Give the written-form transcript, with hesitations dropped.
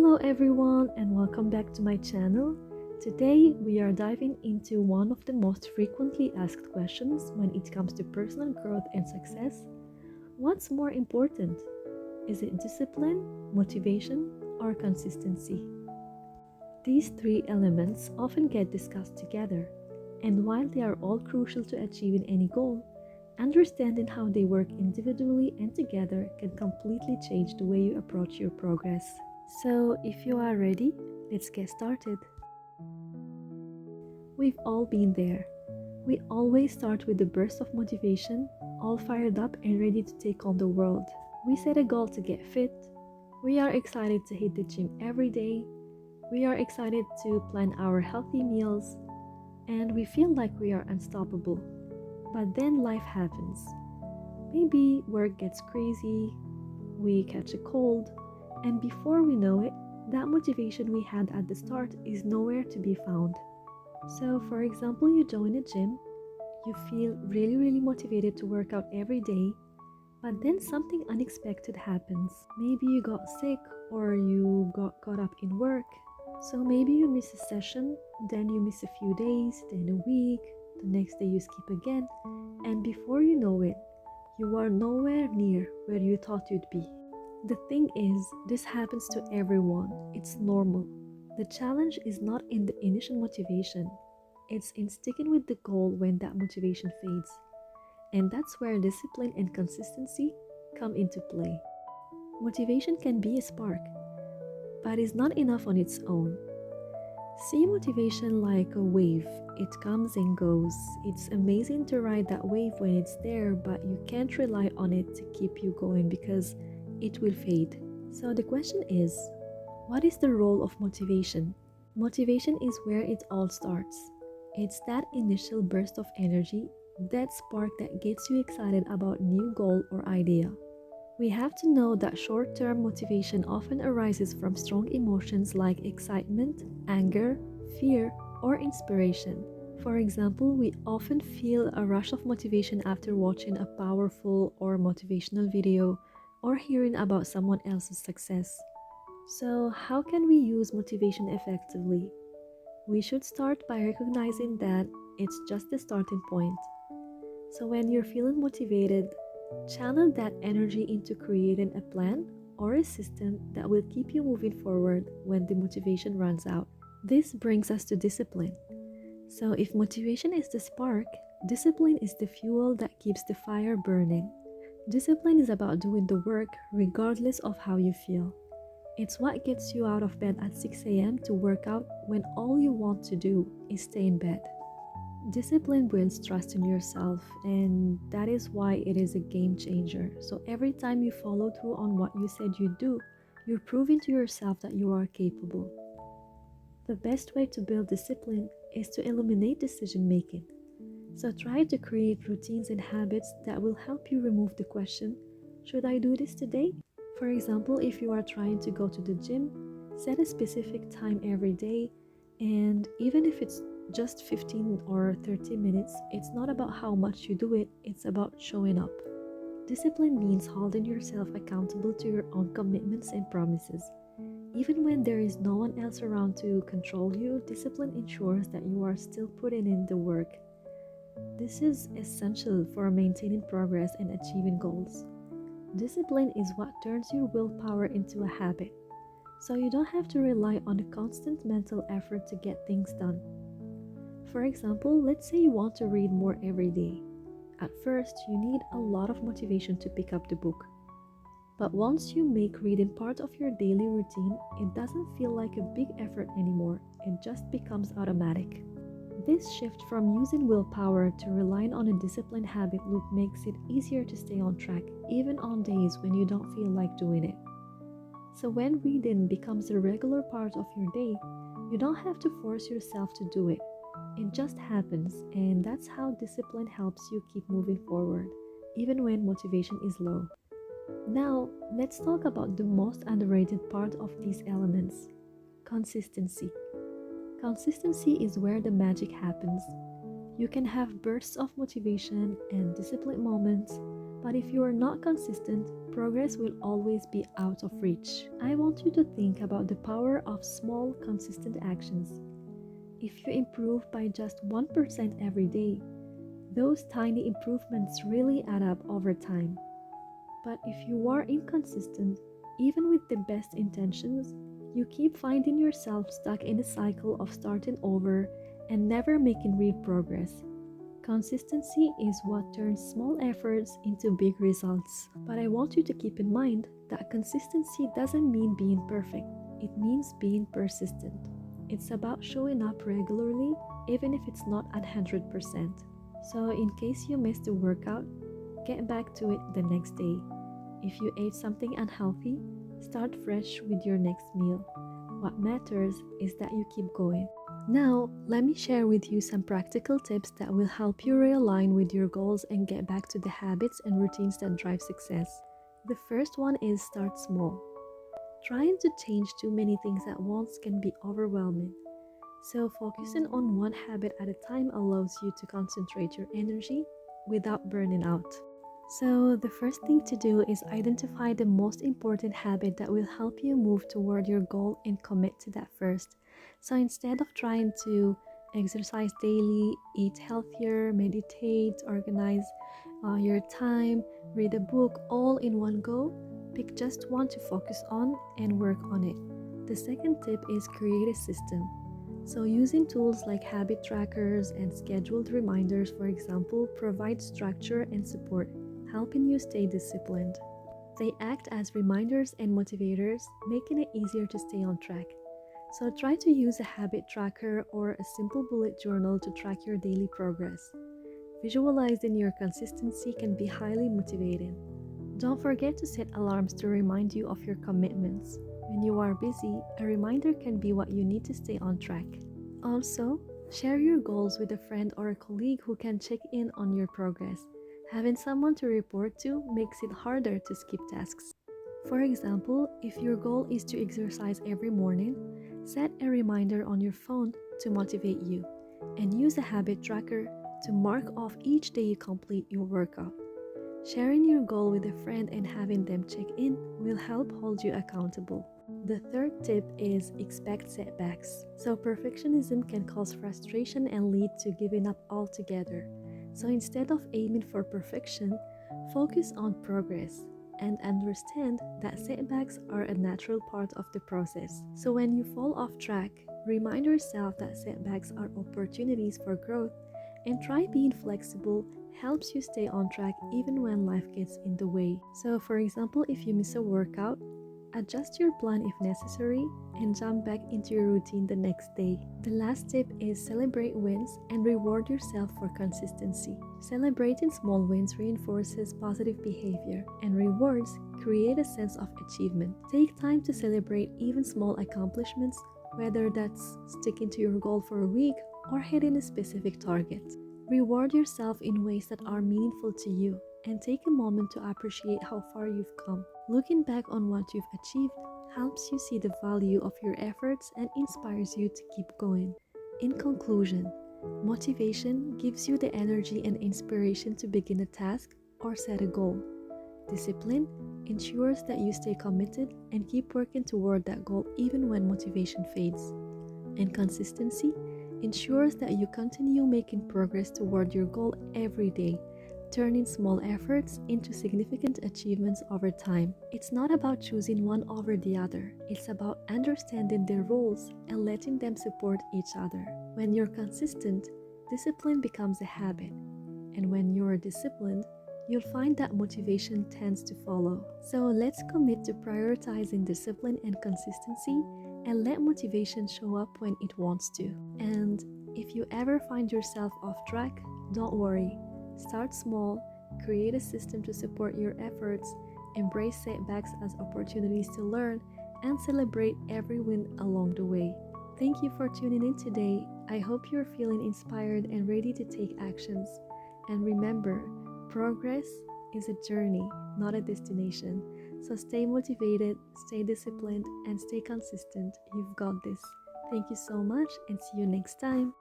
Hello everyone and welcome back to my channel. Today we are diving into one of the most frequently asked questions when it comes to personal growth and success. What's more important? Is it discipline, motivation, or consistency? These three elements often get discussed together, and while they are all crucial to achieving any goal, understanding how they work individually and together can completely change the way you approach your progress. So, if you are ready, let's get started. We've all been there. We always start with a burst of motivation, all fired up and ready to take on the world. We set a goal to get fit. We are excited to hit the gym every day. We are excited to plan our healthy meals. And we feel like we are unstoppable. But then life happens. Maybe work gets crazy, we catch a cold, and before we know it, that motivation we had at the start is nowhere to be found. So, for example, you join a gym, you feel really motivated to work out every day, but then something unexpected happens. Maybe you got sick or you got caught up in work. So maybe you miss a session, then you miss a few days, then a week, the next day you skip again, and before you know it, you are nowhere near where you thought you'd be. The thing is, this happens to everyone. It's normal. The challenge is not in the initial motivation. It's in sticking with the goal when that motivation fades. And that's where discipline and consistency come into play. Motivation can be a spark, but is not enough on its own. See motivation like a wave. It comes and goes. It's amazing to ride that wave when it's there, but you can't rely on it to keep you going because it will fade. So the question is, what is the role of motivation? Motivation is where it all starts. It's that initial burst of energy, that spark that gets you excited about new goal or idea. We have to know that short-term motivation often arises from strong emotions like excitement, anger, fear, or inspiration. For example, we often feel a rush of motivation after watching a powerful or motivational video or hearing about someone else's success. So, how can we use motivation effectively? We should start by recognizing that it's just the starting point. So, when you're feeling motivated, channel that energy into creating a plan or a system that will keep you moving forward when the motivation runs out. This brings us to discipline. So, if motivation is the spark, discipline is the fuel that keeps the fire burning. Discipline is about doing the work regardless of how you feel. It's what gets you out of bed at 6 a.m. to work out when all you want to do is stay in bed. Discipline builds trust in yourself, and that is why it is a game changer. So every time you follow through on what you said you'd do, you're proving to yourself that you are capable. The best way to build discipline is to eliminate decision making. So try to create routines and habits that will help you remove the question, should I do this today? For example, if you are trying to go to the gym, set a specific time every day, and even if it's just 15 or 30 minutes, it's not about how much you do it, it's about showing up. Discipline means holding yourself accountable to your own commitments and promises. Even when there is no one else around to control you, discipline ensures that you are still putting in the work. This is essential for maintaining progress and achieving goals. Discipline is what turns your willpower into a habit, so you don't have to rely on a constant mental effort to get things done. For example, let's say you want to read more every day. At first, you need a lot of motivation to pick up the book. But once you make reading part of your daily routine, it doesn't feel like a big effort anymore, it just becomes automatic. This shift from using willpower to relying on a disciplined habit loop makes it easier to stay on track, even on days when you don't feel like doing it. So when reading becomes a regular part of your day, you don't have to force yourself to do it. It just happens, and that's how discipline helps you keep moving forward, even when motivation is low. Now, let's talk about the most underrated part of these elements: consistency. Consistency is where the magic happens. You can have bursts of motivation and discipline moments, But if you are not consistent, progress will always be out of reach. I want you to think about the power of small, consistent actions. If you improve by just 1% every day, those tiny improvements really add up over time. But if you are inconsistent, even with the best intentions, you keep finding yourself stuck in a cycle of starting over and never making real progress. Consistency is what turns small efforts into big results. But I want you to keep in mind that consistency doesn't mean being perfect, it means being persistent. It's about showing up regularly, even if it's not at 100%. So, in case you missed the workout, get back to it the next day. If you ate something unhealthy, start fresh with your next meal. What matters is that you keep going. Now, let me share with you some practical tips that will help you realign with your goals and get back to the habits and routines that drive success. The first one is start small. Trying to change too many things at once can be overwhelming. So, focusing on one habit at a time allows you to concentrate your energy without burning out. So, the first thing to do is identify the most important habit that will help you move toward your goal and commit to that first. So, instead of trying to exercise daily, eat healthier, meditate, organize your time, read a book all in one go, pick just one to focus on and work on it. The second tip is create a system. So, using tools like habit trackers and scheduled reminders, for example, provide structure and support, helping you stay disciplined. They act as reminders and motivators, making it easier to stay on track. So try to use a habit tracker or a simple bullet journal to track your daily progress. Visualizing your consistency can be highly motivating. Don't forget to set alarms to remind you of your commitments. When you are busy, a reminder can be what you need to stay on track. Also, share your goals with a friend or a colleague who can check in on your progress. Having someone to report to makes it harder to skip tasks. For example, if your goal is to exercise every morning, set a reminder on your phone to motivate you, and use a habit tracker to mark off each day you complete your workout. Sharing your goal with a friend and having them check in will help hold you accountable. The third tip is expect setbacks. So, perfectionism can cause frustration and lead to giving up altogether. So instead of aiming for perfection, focus on progress and understand that setbacks are a natural part of the process. So when you fall off track, remind yourself that setbacks are opportunities for growth and try being flexible helps you stay on track even when life gets in the way. So for example, if you miss a workout, adjust your plan if necessary and jump back into your routine the next day. The last tip is celebrate wins and reward yourself for consistency. Celebrating small wins reinforces positive behavior, and rewards create a sense of achievement. Take time to celebrate even small accomplishments, whether that's sticking to your goal for a week or hitting a specific target. Reward yourself in ways that are meaningful to you, and take a moment to appreciate how far you've come. Looking back on what you've achieved helps you see the value of your efforts and inspires you to keep going. In conclusion, motivation gives you the energy and inspiration to begin a task or set a goal. Discipline ensures that you stay committed and keep working toward that goal even when motivation fades. And consistency ensures that you continue making progress toward your goal every day, turning small efforts into significant achievements over time. It's not about choosing one over the other. It's about understanding their roles and letting them support each other. When you're consistent, discipline becomes a habit. And when you're disciplined, you'll find that motivation tends to follow. So let's commit to prioritizing discipline and consistency and let motivation show up when it wants to. And if you ever find yourself off track, don't worry. Start small, create a system to support your efforts, embrace setbacks as opportunities to learn, and celebrate every win along the way. Thank you for tuning in today. I hope you're feeling inspired and ready to take actions. And remember, progress is a journey, not a destination. So stay motivated, stay disciplined, and stay consistent. You've got this. Thank you so much, and see you next time.